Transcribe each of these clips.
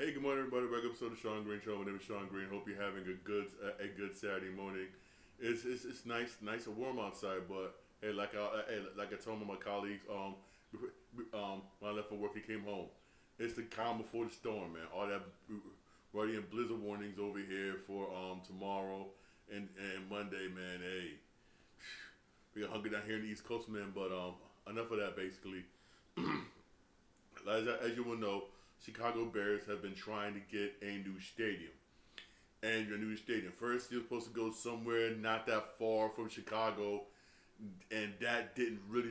Hey, good morning, everybody. Welcome to the Sean Green Show. My name is Sean Green. Hope you're having a good Saturday morning. It's nice and warm outside, but hey, like I told my colleagues, when I left for work and came home, it's the calm before the storm, man. All that already in blizzard warnings over here for tomorrow and Monday, man. Hey, we got hungry down here in the East Coast, man. But enough of that. Basically, as you will know, Chicago Bears have been trying to get a new stadium. And your new stadium. First, you're supposed to go somewhere not that far from Chicago, and that didn't really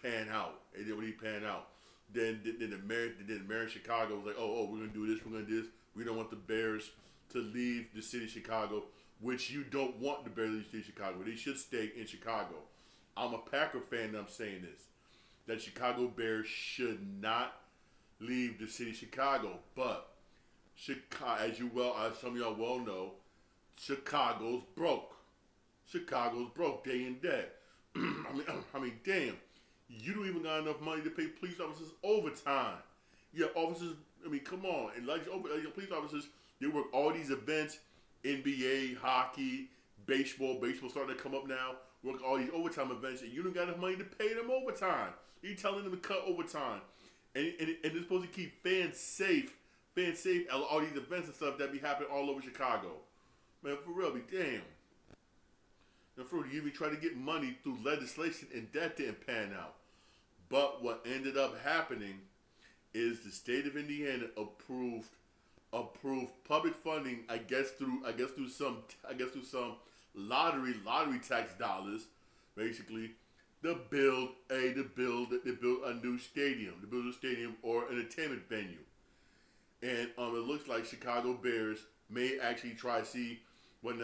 pan out. It didn't really pan out. Then the mayor of Chicago was like, oh, we're gonna do this, we're gonna do this. We don't want the Bears to leave the city of Chicago, which you don't want the Bears to leave the city of Chicago. They should stay in Chicago. I'm a Packer fan, and I'm saying this: that Chicago Bears should not leave the city of Chicago. But Chicago, as some of y'all well know, Chicago's broke. Chicago's broke day and day. Damn, you don't even got enough money to pay police officers overtime. Your officers, come on, and your police officers, they work all these events, NBA, hockey, baseball. Baseball starting to come up now. Work all these overtime events, and you don't got enough money to pay them overtime. You telling them to cut overtime, and they're supposed to keep fans safe at all these events and stuff that be happening all over Chicago. Man, for real, be damn. Now, for real, you even try to get money through legislation, and that didn't pan out. But what ended up happening is the state of Indiana approved public funding. I guess through some lottery tax dollars, basically, to build a new stadium, to build a stadium or entertainment venue. And it looks like Chicago Bears may actually try to see when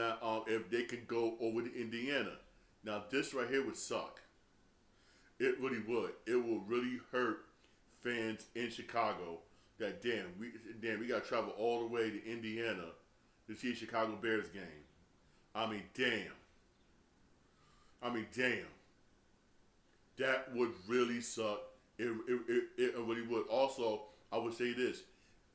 if they can go over to Indiana. Now this right here would suck. It really would. It will really hurt fans in Chicago. That we got to travel all the way to Indiana to see a Chicago Bears game. I mean, damn. Damn. That would really suck. It really would. Also, I would say this: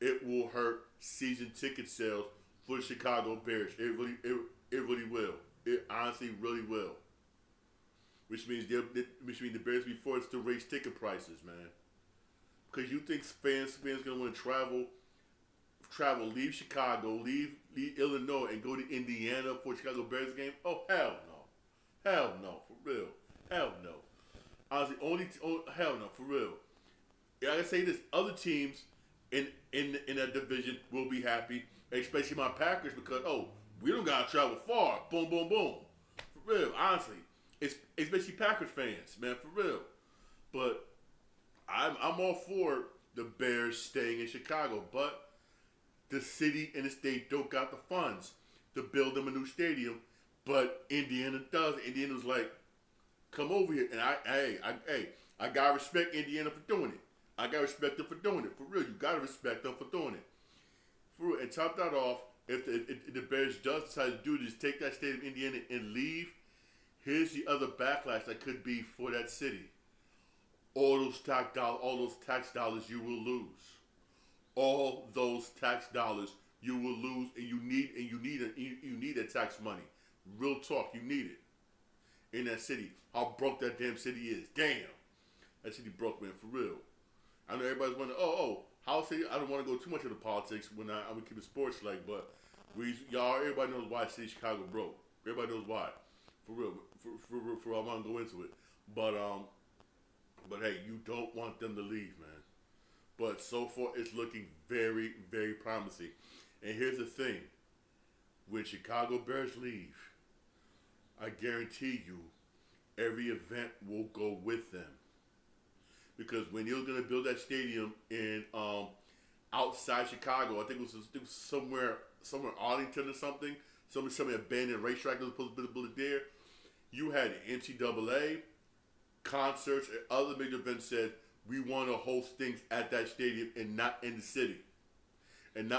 it will hurt season ticket sales for the Chicago Bears. It really will. It honestly really will. Which means the Bears be forced to raise ticket prices, man. Because you think fans gonna want to leave Chicago, leave Illinois, and go to Indiana for a Chicago Bears game? Oh hell no, for real, hell no. Honestly, hell no, for real. Yeah, I gotta say this: other teams in that division will be happy, especially my Packers, because we don't gotta travel far. Boom, boom, boom. For real, honestly, it's especially Packers fans, man, for real. But I'm all for the Bears staying in Chicago, but the city and the state don't got the funds to build them a new stadium. But Indiana does. Indiana's like, come over here, and I gotta respect Indiana for doing it. I gotta respect them for doing it. For real, you gotta respect them for doing it. For real, and top that off, if the Bears does decide to do this, take that state of Indiana and leave, here's the other backlash that could be for that city. All those tax dollars you will lose. All those tax dollars you will lose, and you need that tax money. Real talk, you need it in that city. How broke that damn city is. Damn, that city broke, man, for real. I know everybody's wondering, how city? I don't want to go too much into politics when I'm gonna keep it sports like, but everybody knows why city Chicago broke. Everybody knows why, for real. For I want to go into it, but hey, you don't want them to leave, man. But so far, it's looking very, very promising. And here's the thing: when Chicago Bears leave, I guarantee you, every event will go with them. Because when you're gonna build that stadium in outside Chicago, I think it was somewhere Arlington or something, some abandoned racetrack that was supposed to build it there. You had NCAA concerts and other major events said we want to host things at that stadium and not in the city, and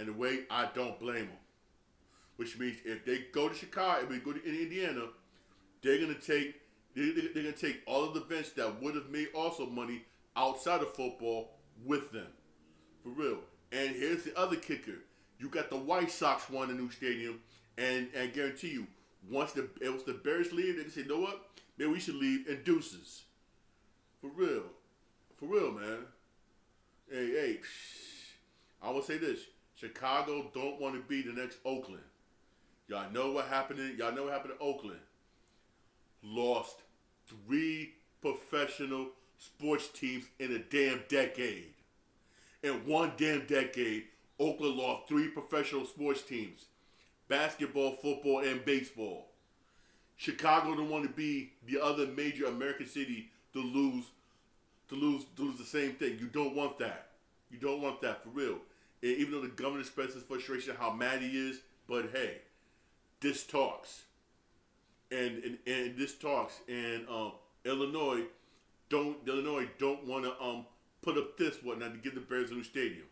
the way I don't blame them. Which means if they go to Chicago, if they go to Indiana, they're gonna take all of the events that would have made also money outside of football with them. For real. the other kicker. You got the White Sox want a new stadium, and guarantee you, once the Bears leave, they can say, you know what? Maybe we should leave and deuces. For real, man. Hey, I will say this: Chicago don't want to be the next Oakland. Y'all know what happened. Y'all know what happened to Oakland. Lost 3 professional sports teams in a damn decade. In one damn decade, Oakland lost 3 professional sports teams: basketball, football, and baseball. Chicago don't want to be the other major American city to lose the same thing. You don't want that. You don't want that, for real. And even though the governor expresses frustration how mad he is, but hey, this talks. And this talks. And Illinois don't want to put up this whatnot to give the Bears a new stadium.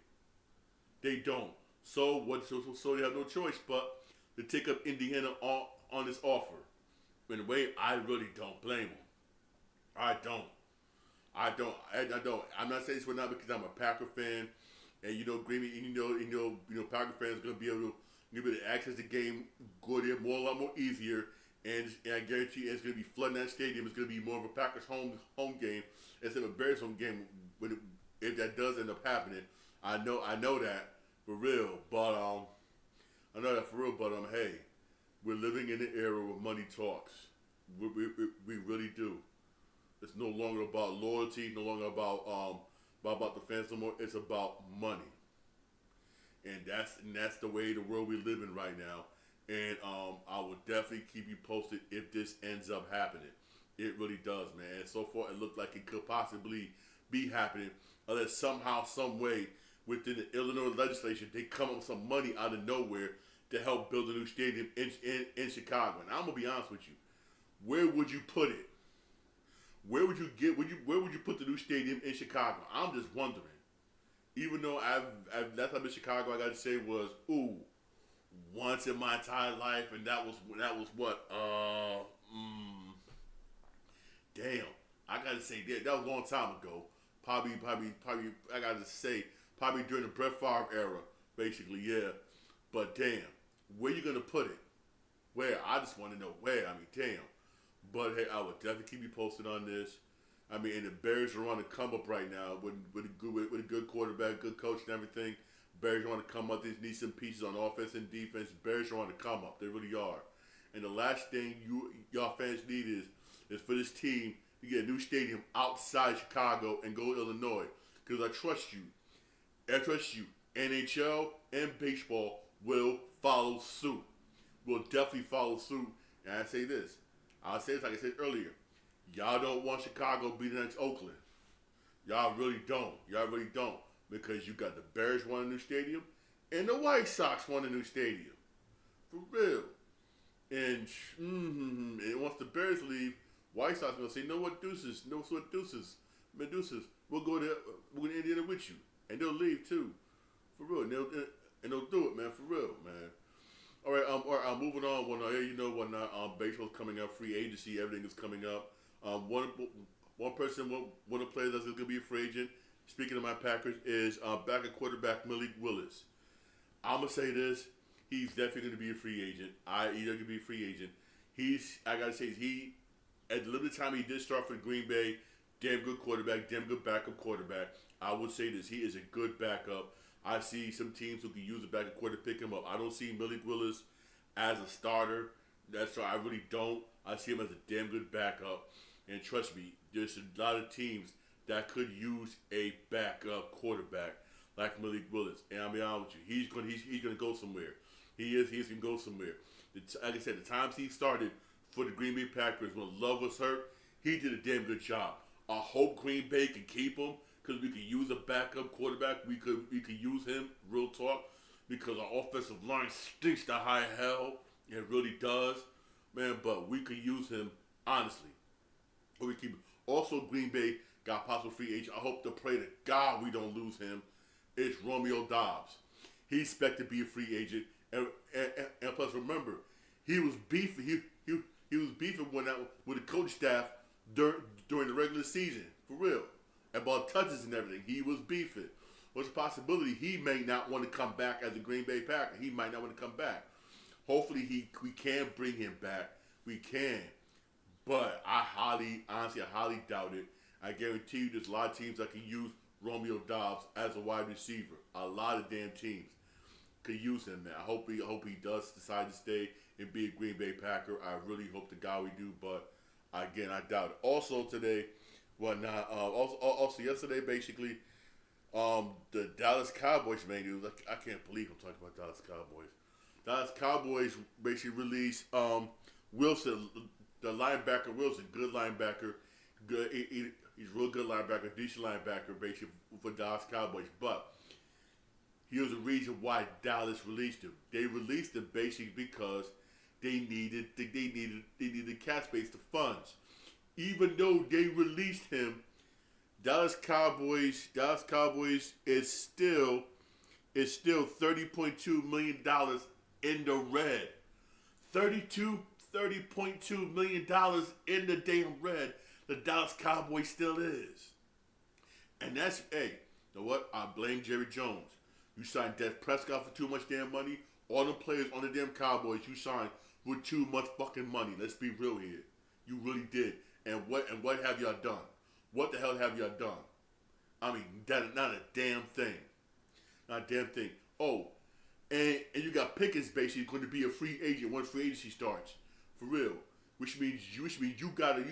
They don't. So they have no choice but to take up Indiana on this offer. In a way, I really don't blame them. I don't. I'm not saying this right now because I'm a Packer fan, and Green Bay, Packer fans are gonna be able to access the game, go there a lot more easier, and I guarantee it's gonna be flooding that stadium. It's gonna be more of a Packers home game instead of a Bears home game. If that does end up happening, I know that for real, but hey, we're living in an era where money talks. We really do. It's no longer about loyalty, no longer about the fans no more. It's about money, and that's the way the world we live in right now. And I will definitely keep you posted if this ends up happening. It really does, man. And so far, it looks like it could possibly be happening, unless somehow, some way, within the Illinois legislature, they come up with some money out of nowhere to help build a new stadium in Chicago. And I'm gonna be honest with you, where would you put it? Where would you put the new stadium in Chicago? I'm just wondering. Even though last time in Chicago, I gotta say was once in my entire life, and that was what damn, I gotta say that was a long time ago. Probably I gotta say probably during the Brett Favre era, basically, yeah. But damn, where you gonna put it? Where? I just want to know where. I mean, damn. But hey, I will definitely keep you posted on this. I mean, and the Bears are on the come up right now with a good quarterback, good coach, and everything. Bears are on the come up. They need some pieces on offense and defense. Bears are on the come up. They really are. And the last thing y'all fans need is for this team to get a new stadium outside Chicago and go to Illinois. Because I trust you. NHL and baseball will follow suit. Will definitely follow suit. And I say this. I'll say this like I said earlier. Y'all don't want Chicago to be the next Oakland. Y'all really don't. Because you got the Bears want a new stadium and the White Sox want a new stadium. For real. And once the Bears leave, White Sox going to say, you know what, deuces. Medusas. We'll go to Indiana with you. And they'll leave too. For real. And they'll do it, man. For real, man. All right, moving on. Baseball's coming up, free agency, everything is coming up. One person, one of the players that's going to be a free agent, speaking of my Packers, is backup quarterback Malik Willis. I'm going to say this, he's definitely going to be a free agent. He's going to be a free agent. I got to say, at the limited time he did start for Green Bay, damn good quarterback, damn good backup quarterback. I would say this, he is a good backup. I see some teams who can use a backup quarterback to pick him up. I don't see Malik Willis as a starter. That's right, I really don't. I see him as a damn good backup. And trust me, there's a lot of teams that could use a backup quarterback like Malik Willis. And I'll be honest with you, he's gonna go somewhere. He's gonna go somewhere. Like I said, the times he started for the Green Bay Packers when Love was hurt, he did a damn good job. I hope Green Bay can keep him, because we could use a backup quarterback. We could use him, real talk, because our offensive line stinks to high hell. It really does, man. But we could use him, honestly. Or we keep him. Also, Green Bay got possible free agent. I hope to pray to God we don't lose him. It's Romeo Doubs. He's expected to be a free agent, and plus remember, he was beefing. He was beefing with the coach staff during the regular season, for real. About touches and everything. He was beefing. What's the possibility he may not want to come back as a Green Bay Packer? He might not want to come back. Hopefully we can bring him back. We can. But honestly, I highly doubt it. I guarantee you there's a lot of teams that can use Romeo Doubs as a wide receiver. A lot of damn teams could use him, man. I hope he does decide to stay and be a Green Bay Packer. I really hope to God we do, but again, I doubt it. Also today, also yesterday, basically, the Dallas Cowboys, man, I can't believe I'm talking about Dallas Cowboys. Dallas Cowboys basically released Wilson, the linebacker Wilson, good linebacker, good. He's a real good linebacker, decent linebacker, basically for Dallas Cowboys. But here's the reason why Dallas released him. They released him basically because they needed the cap space, the funds. Even though they released him, Dallas Cowboys is still $30.2 million in the red. $30.2 million in the damn red. The Dallas Cowboys still is. And that's, hey, you know what? I blame Jerry Jones. You signed Dak Prescott for too much damn money. All the players on the damn Cowboys you signed with too much fucking money. Let's be real here. You really did. And what have y'all done? What the hell have y'all done? I mean, not a damn thing. Not a damn thing. Oh, and you got Pickens basically going to be a free agent when free agency starts. For real. Which means you gotta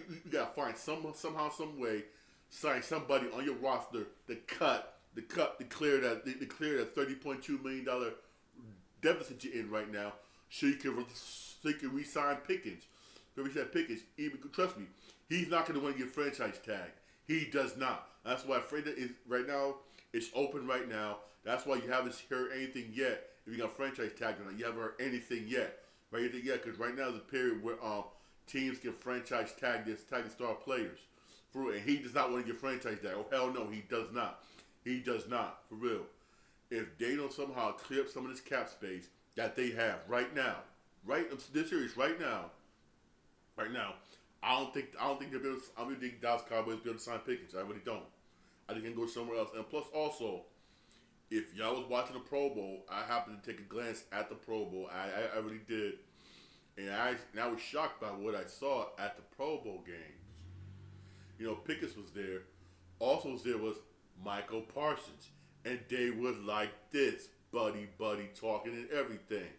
find somehow, some way, sign somebody on your roster to clear that $30.2 million deficit you're in right now, so you can re-sign Pickens. Pickens, even trust me, he's not gonna want to get franchise tagged. He does not. That's why Freda is right now. It's open right now. That's why you haven't heard anything yet. If you got franchise tagged or not, you haven't heard anything yet. Right yet, because right now is a period where teams can franchise tag the star players. For real. And he does not want to get franchise tagged. Oh hell no, he does not. He does not. For real. If they don't somehow clear up some of this cap space that they have right now, this series right now, I don't think they'll be able to, I don't think Dallas Cowboys will be able to sign Pickens. I really don't. I think they can go somewhere else. And plus also, if y'all was watching the Pro Bowl, I happened to take a glance at the Pro Bowl. I really did. And I was shocked by what I saw at the Pro Bowl games. You know, Pickens was there. Also was there was Michael Parsons. And they was like this, buddy, talking and everything.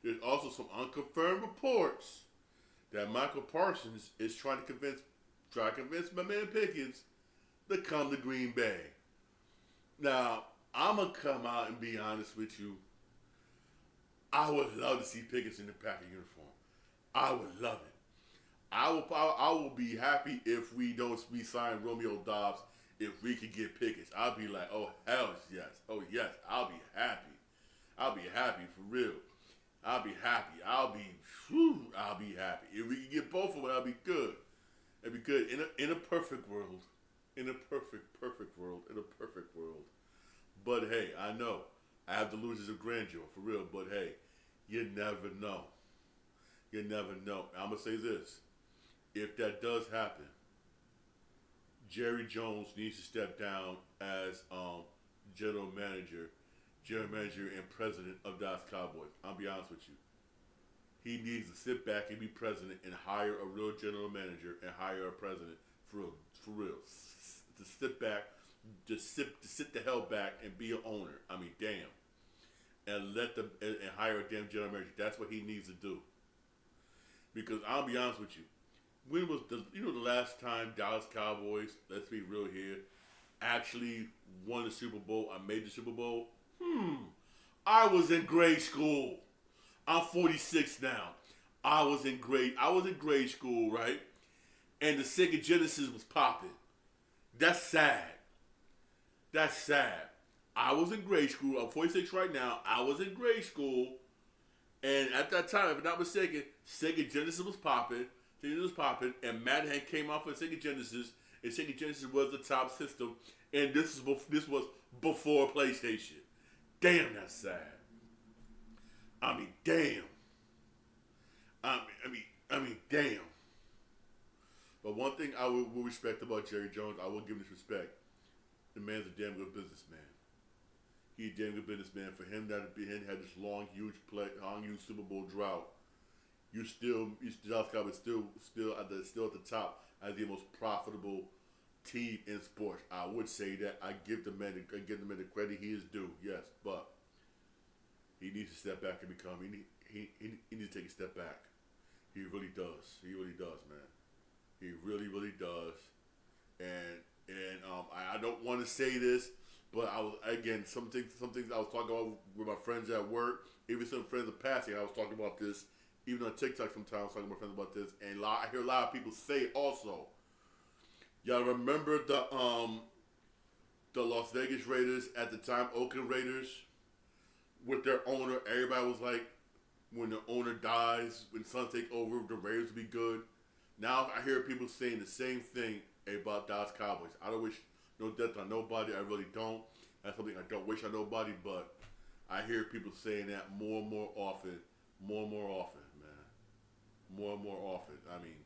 There's also some unconfirmed reports that Michael Parsons is trying to convince my man Pickens to come to Green Bay. Now, I'm going to come out and be honest with you. I would love to see Pickens in the Packer uniform. I would love it. I will be happy if we don't sign Romeo Doubs. If we could get Pickens, I'll be like, oh hell yes, oh yes, I'll be happy. I'll be happy for real. I'll be happy. I'll be happy. If we can get both of them, I'll be good. It'd be good in a perfect world. In a perfect world. But hey, I know I have delusions of grandeur for real. But hey, you never know. You never know. I'm gonna say this: if that does happen, Jerry Jones needs to step down as general manager and president of Dallas Cowboys. I'll be honest with you. He needs to sit back and be president and hire a real general manager and hire a president for real. To sit back, to sit the hell back and be an owner. I mean, damn. And hire a damn general manager. That's what he needs to do. Because I'll be honest with you. When was the last time Dallas Cowboys, let's be real here, actually won the Super Bowl? I made the Super Bowl. I was in grade school. I'm 46 now. I was in grade school, right? And the Sega Genesis was popping. That's sad. I was in grade school. I'm 46 right now. I was in grade school. And at that time, if I'm not mistaken, Sega Genesis was popping. And Madden came out for Sega Genesis. And Sega Genesis was the top system. And this was before PlayStation. Damn, that's sad. I mean, damn. I mean, damn. But one thing I will respect about Jerry Jones, I will give him this respect. The man's a damn good businessman. He's a damn good businessman. For him that him had this long, huge Super Bowl drought, Dallas Cowboys still at the top as the most profitable team in sports. I would say that I give the man the credit he is due. Yes, but he needs to step back and become. He needs to take a step back. He really does. He really does, man. He really does. And I don't want to say this, but I was again some things I was talking about with my friends at work. Even some friends of passing, I was talking about this. Even on TikTok, sometimes I was talking to my friends about this, and I hear a lot of people say it also. Y'all remember the Las Vegas Raiders at the time, Oakland Raiders, with their owner? Everybody was like, when the owner dies, when Suns take over, the Raiders will be good. Now I hear people saying the same thing about Dallas Cowboys. I don't wish no death on nobody. I really don't. That's something I don't wish on nobody, but I hear people saying that more and more often. More and more often, man. More and more often. I mean,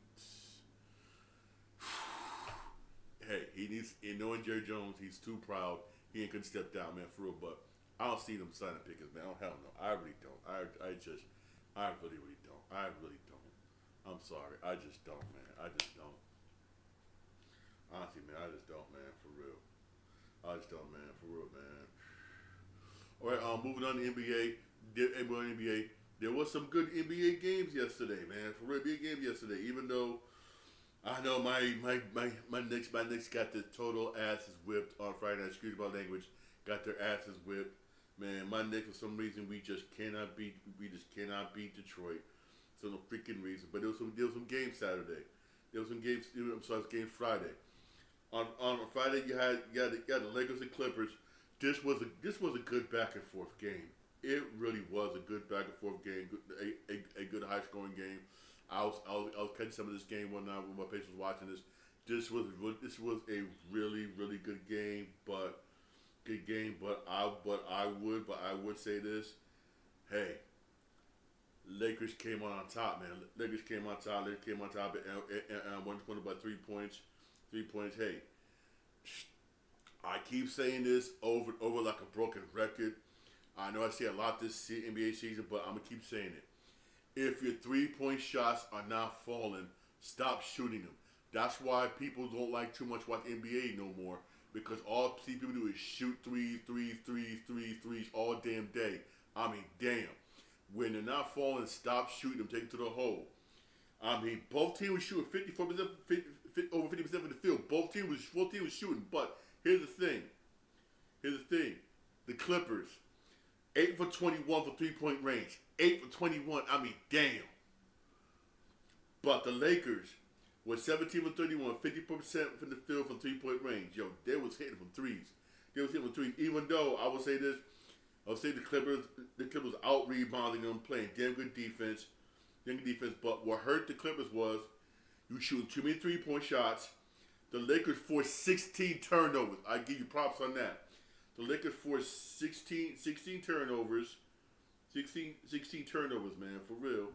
hey, he needs, and knowing Jerry Jones, he's too proud. He ain't gonna step down, man, for real. But I don't see them signing Pickens, man. Oh, hell no. I really don't. I really don't. I really don't. I'm sorry. I just don't, man. I just don't. Honestly, man, I just don't, man, for real. I just don't, man, for real, man. All right, moving on to NBA. There was some good NBA games yesterday, man. For real, NBA games yesterday. Even though I know my Knicks got the total asses whipped on Friday night. Excuse my language. Got their asses whipped. Man, my Knicks, for some reason, we just cannot beat Detroit. For no freaking reason. But there was some games Saturday. There was some games. I'm sorry, games Friday. On Friday, you had the Lakers and Clippers. This was a good back and forth game. It really was a good back and forth game. A good high scoring game. I was catching some of this game one night when my patients was watching this. This was a really good game, but I would say this. Hey, Lakers came on top, man. Lakers came on top, and won by 3 points. 3 points. Hey, I keep saying this over like a broken record. I know I say a lot this NBA season, but I'm gonna keep saying it. If your 3-point shots are not falling, stop shooting them. That's why people don't like too much watch NBA no more, because all people do is shoot threes all damn day. I mean, damn. When they're not falling, stop shooting them. Take them to the hole. I mean, both teams were shooting 54%, over 50% from the field. Both teams was shooting. But here's the thing. The Clippers, 8 for 21 for 3-point range. 8 for 21. I mean, damn. But the Lakers were 17 for 31, 50% from the field from 3-point range. Yo, they was hitting from threes. Even though I would say this, the Clippers out rebounding them, playing damn good defense. But what hurt the Clippers was you shooting too many 3-point shots. The Lakers forced 16 turnovers. I give you props on that. The Lakers forced 16 turnovers. 16 turnovers, man, for real.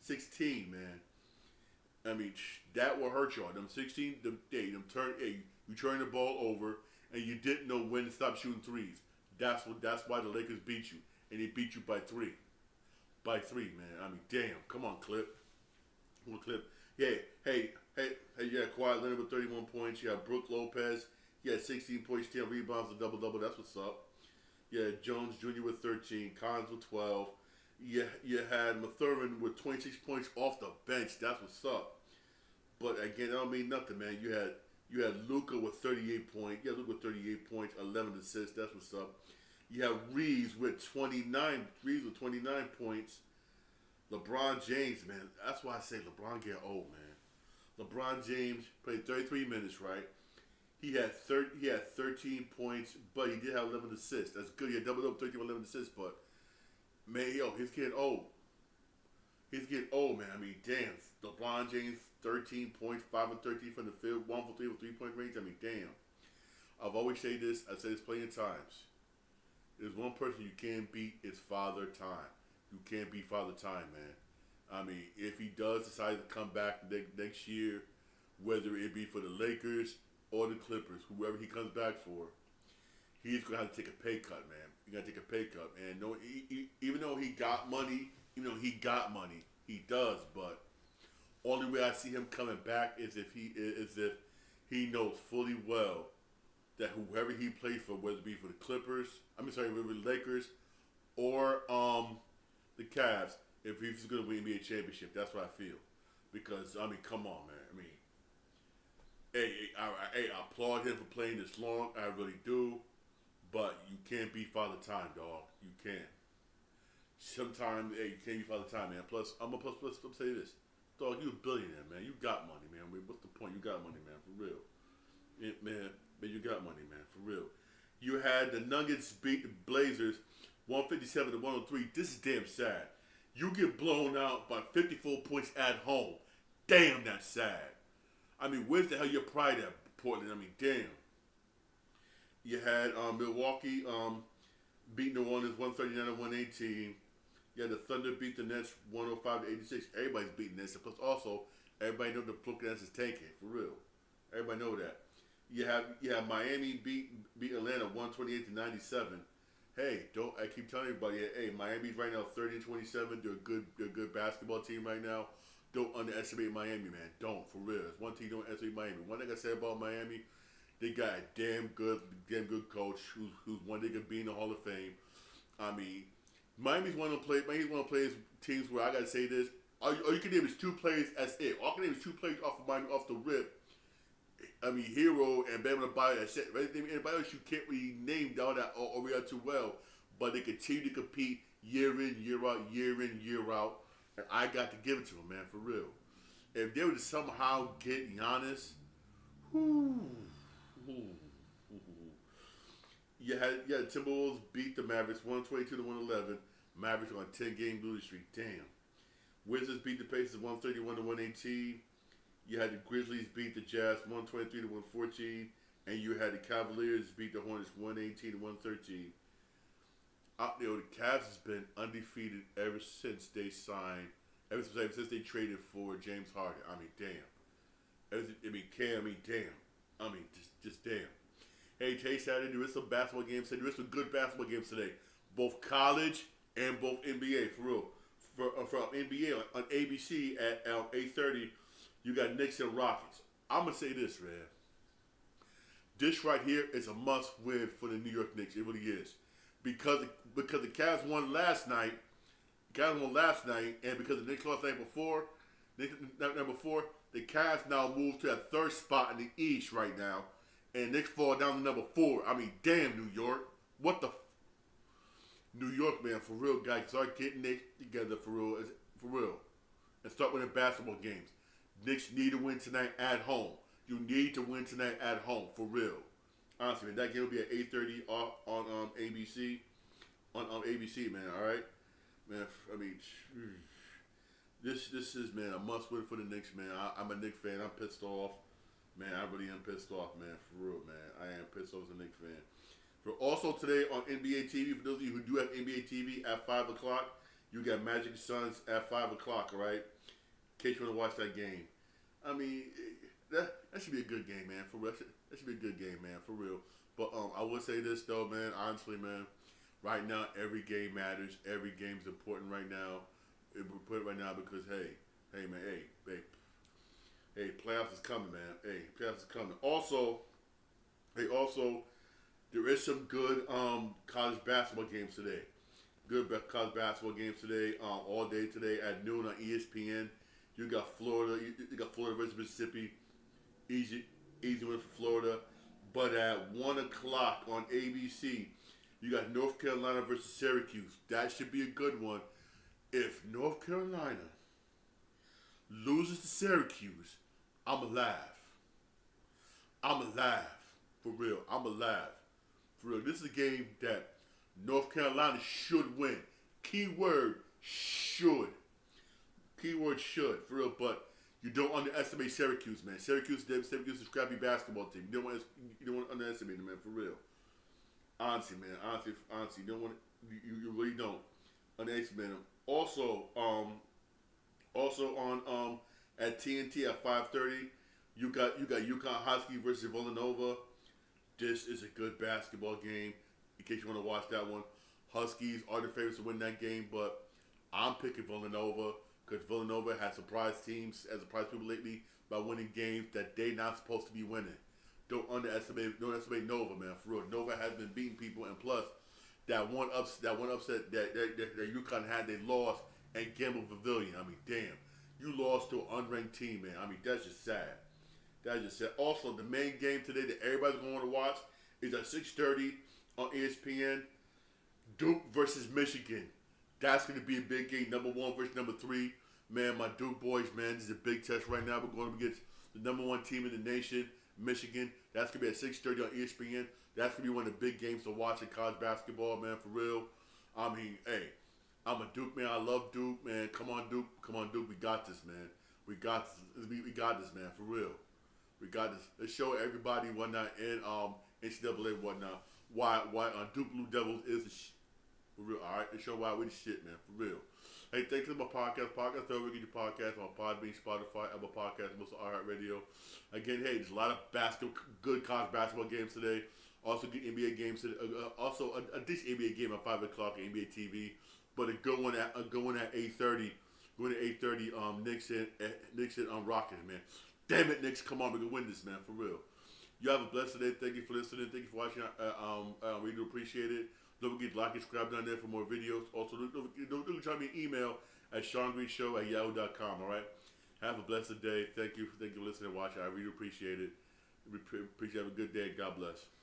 16, man. I mean, that will hurt y'all. Them 16, you turn the ball over, and you didn't know when to stop shooting threes. That's why the Lakers beat you, and they beat you by 3. By 3, man. I mean, damn. Come on, Clip. Come on, Clip. Yeah. Hey. You had Kawhi Leonard with 31 points. You had Brook Lopez. He had 16 points, 10 rebounds, a double-double. That's what's up. You had Jones Jr. with 13. Collins with 12. You had Mathurin with 26 points off the bench. That's what's up. But again, that don't mean nothing, man. You had Luka with 38 points. Yeah, Luka with 38 points, 11 assists. That's what's up. You have Reeves with 29 points. LeBron James, man. That's why I say LeBron get old, man. LeBron James played 33 minutes, right? He had 13 points, but he did have 11 assists. That's good. He had double 13 with 11 assists, but man, he's getting old. He's getting old, man. I mean, damn. LeBron James, 13 points, 5 of 13 from the field, 1 for 3 with 3-point range. I mean, damn. I've always said this. I said this plenty of times. There's one person you can't beat. It's Father Time. You can't beat Father Time, man. I mean, if he does decide to come back next year, whether it be for the Lakers or the Clippers, whoever he comes back for, he's gonna have to take a pay cut, man. You gotta take a pay cut, man. No, even though he got money, he does. But only way I see him coming back is if he knows fully well that whoever he plays for, whether it be for the Clippers, whether the Lakers or the Cavs, if he's gonna win NBA championship, that's what I feel. Because come on, man. I applaud him for playing this long. I really do. But you can't be Father Time, dog. You can't. Sometimes, you can't be Father Time, man. Plus, I'm gonna say this, dog. You a billionaire, man. You got money, man. What's the point? You got money, man. For real, man. You got money, man. For real. You had the Nuggets beat the Blazers, 157-103. This is damn sad. You get blown out by 54 points at home. Damn, that's sad. Where's the hell your pride at, Portland? Damn. You had Milwaukee beat New Orleans 139-118. You had the Thunder beat the Nets 105-86. Everybody's beating Nets. Plus, also, everybody know the Brooklyn Nets is tanking, for real. Everybody know that. You have Miami beat Atlanta 128-97. Hey, I keep telling everybody, hey, Miami's right now 30-27. They're a good basketball team right now. Don't underestimate Miami, man. Don't, for real. There's one team don't underestimate Miami. One thing I say about Miami, they got a damn good coach who's one they could be in the Hall of Fame. Miami's one of the players teams where I gotta say this. All you can name is two players. That's it. All I can name is two players off of Miami off the rip. Hero and Bam Adebayo. That's it. Anybody else you can't really name down that or react too well, but they continue to compete year in, year out. And I got to give it to them, man, for real. If they were to somehow get Giannis, you had Timberwolves beat the Mavericks 122-111. Mavericks on a 10-game losing streak. Damn. Wizards beat the Pacers 131-118. You had the Grizzlies beat the Jazz 123-114, and you had the Cavaliers beat the Hornets 118-113. The Cavs has been undefeated ever since they signed, ever since they traded for James Harden. Damn. Damn. Just damn. Hey, Saturday, there is some basketball games today. There is some good basketball games today, both college and both NBA, for real. For NBA on ABC at 8:30, you got Knicks and Rockets. I'm gonna say this, man. This right here is a must-win for the New York Knicks. It really is, because the Cavs won last night. And because the Knicks lost the night before, the Cavs now move to that third spot in the East right now, and Knicks fall down to number 4. Damn, New York. What the? New York, man, for real, guys, start getting it together for real, and start winning basketball games. Knicks need to win tonight at home. You need to win tonight at home, for real. Honestly, man, that game will be at 8:30 on ABC. On ABC, man. All right, man. This is, man, a must win for the Knicks, man. I'm a Knicks fan. I'm pissed off, man. I really am pissed off, man. For real, man. I am pissed off as a Knicks fan. For also today on NBA TV, for those of you who do have NBA TV at 5 o'clock, you got Magic Suns at 5 o'clock, all right? In case you want to watch that game. That should be a good game, man. For real, that should be a good game, man. For real. But I would say this though, man. Honestly, man. Right now, every game matters. Every game's important right now. Important right now because hey, man, hey, playoffs is coming, man. Hey, playoffs is coming. Also, there is some good college basketball games today. Good college basketball games today. All day today at noon on ESPN. You got Florida. You got Florida versus Mississippi. Easy win for Florida. But at 1 o'clock on ABC, you got North Carolina versus Syracuse. That should be a good one. If North Carolina loses to Syracuse, I'm alive. For real. I'm alive. For real. This is a game that North Carolina should win. Keyword should. Keyword should. For real. But you don't underestimate Syracuse, man. Syracuse is a scrappy basketball team. You don't want to underestimate them, man. For real. Honestly, man. Honestly, you don't want to, you really don't underestimate them. Also on at TNT at 5:30, you got UConn Husky versus Villanova. This is a good basketball game. In case you want to watch that one, Huskies are the favorites to win that game, but I'm picking Villanova because Villanova has surprised teams, has surprised people lately by winning games that they're not supposed to be winning. Don't underestimate Nova, man. For real, Nova has been beating people, and plus that one upset that UConn had, they lost at Gamble Pavilion. I mean, damn, you lost to an unranked team, man. I mean, that's just sad. That's just sad. Also, the main game today that everybody's going to watch is at 6:30 on ESPN. Duke versus Michigan. That's going to be a big game. Number 1 versus number 3. Man, my Duke boys, man, this is a big test right now. We're going up against the number 1 team in the nation, Michigan. That's going to be at 6:30 on ESPN. That's going to be one of the big games to watch in college basketball, man, for real. I mean, hey, I'm a Duke man. I love Duke, man. Come on, Duke. Come on, Duke. We got this, man. We got this. We got this, man, for real. We got this. Let's show everybody whatnot in NCAA whatnot why Duke Blue Devils is the for real. All right, let's show why we the shit, man, for real. Hey, thanks for my podcast. Podcast over. Get your podcast on Podbean, Spotify, Apple Podcasts, most of iHeartRadio. Again, hey, there's a lot of good college basketball games today. Also, good NBA games today. Also, a decent NBA game at 5 o'clock on NBA TV. But a good one at 8:30. Going to 8:30. Knicks and Rockets, man. Damn it, Knicks! Come on, we can win this, man, for real. You have a blessed day. Thank you for listening. Thank you for watching. We do appreciate it. Don't forget to like and subscribe down there for more videos. Also, don't try me an email at SeanGreenshow@yahoo.com. All right. Have a blessed day. Thank you for listening and watching. I really appreciate it. Appreciate. Have a good day. God bless.